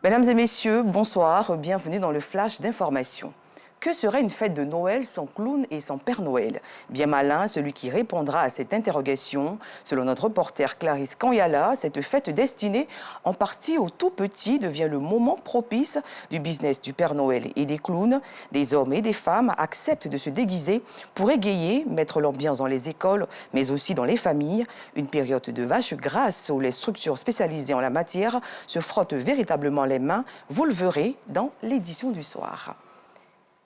Mesdames et messieurs, bonsoir, bienvenue dans le Flash d'information. Que serait une fête de Noël sans clown et sans Père Noël? Bien malin, celui qui répondra à cette interrogation. Selon notre reporter Clarisse Kanyala, cette fête destinée en partie aux tout-petits devient le moment propice du business du Père Noël et des clowns. Des hommes et des femmes acceptent de se déguiser pour égayer, mettre l'ambiance dans les écoles, mais aussi dans les familles. Une période de vache grasse où les structures spécialisées en la matière se frottent véritablement les mains. Vous le verrez dans l'édition du soir.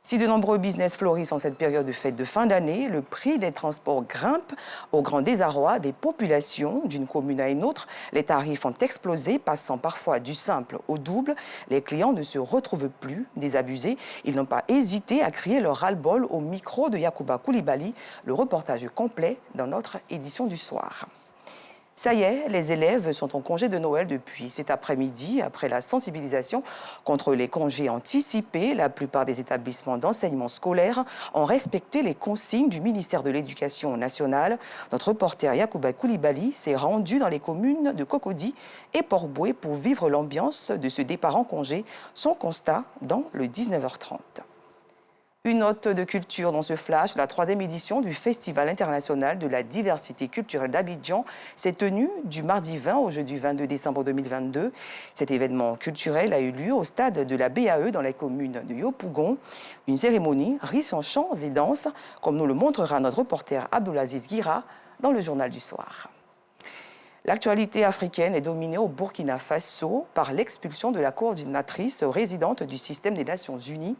Si de nombreux business florissent en cette période de fête de fin d'année, le prix des transports grimpe au grand désarroi des populations. D'une commune à une autre, les tarifs ont explosé, passant parfois du simple au double. Les clients ne se retrouvent plus désabusés. Ils n'ont pas hésité à crier leur ras-le-bol au micro de Yacouba Koulibaly. Le reportage complet dans notre édition du soir. Ça y est, les élèves sont en congé de Noël depuis cet après-midi. Après la sensibilisation contre les congés anticipés, la plupart des établissements d'enseignement scolaire ont respecté les consignes du ministère de l'Éducation nationale. Notre reporter Yacouba Koulibaly s'est rendu dans les communes de Cocody et Port-Bouët pour vivre l'ambiance de ce départ en congé. Son constat dans le 19h30. Une note de culture dans ce flash, la 3e édition du Festival international de la diversité culturelle d'Abidjan s'est tenue du mardi 20 au jeudi 22 décembre 2022. Cet événement culturel a eu lieu au stade de la BAE dans la commune de Yopougon. Une cérémonie riche en chants et danses, comme nous le montrera notre reporter Abdulaziz Guira dans le journal du soir. L'actualité africaine est dominée au Burkina Faso par l'expulsion de la coordinatrice résidente du système des Nations Unies.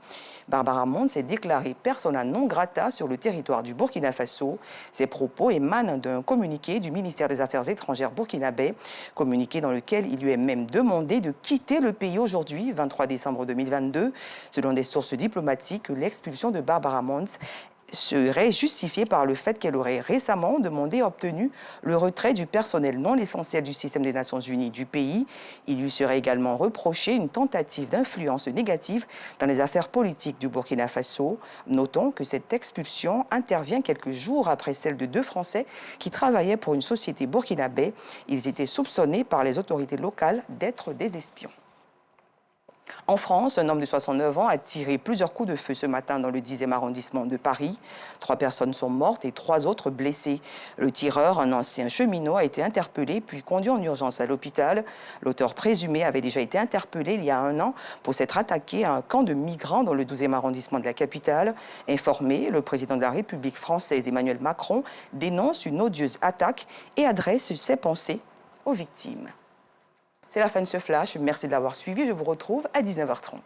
Barbara Monde s'est déclarée persona non grata sur le territoire du Burkina Faso. Ses propos émanent d'un communiqué du ministère des Affaires étrangères burkinabé, communiqué dans lequel il lui est même demandé de quitter le pays aujourd'hui, 23 décembre 2022. Selon des sources diplomatiques, l'expulsion de Barbara Monde serait justifiée par le fait qu'elle aurait récemment demandé et obtenu le retrait du personnel non essentiel du système des Nations Unies du pays. Il lui serait également reproché une tentative d'influence négative dans les affaires politiques du Burkina Faso. Notons que cette expulsion intervient quelques jours après celle de 2 Français qui travaillaient pour une société burkinabé. Ils étaient soupçonnés par les autorités locales d'être des espions. En France, un homme de 69 ans a tiré plusieurs coups de feu ce matin dans le 10e arrondissement de Paris. 3 personnes sont mortes et 3 autres blessées. Le tireur, un ancien cheminot, a été interpellé puis conduit en urgence à l'hôpital. L'auteur présumé avait déjà été interpellé il y a 1 an pour s'être attaqué à un camp de migrants dans le 12e arrondissement de la capitale. Informé, le président de la République française Emmanuel Macron dénonce une odieuse attaque et adresse ses pensées aux victimes. C'est la fin de ce flash. Merci de l'avoir suivi. Je vous retrouve à 19h30.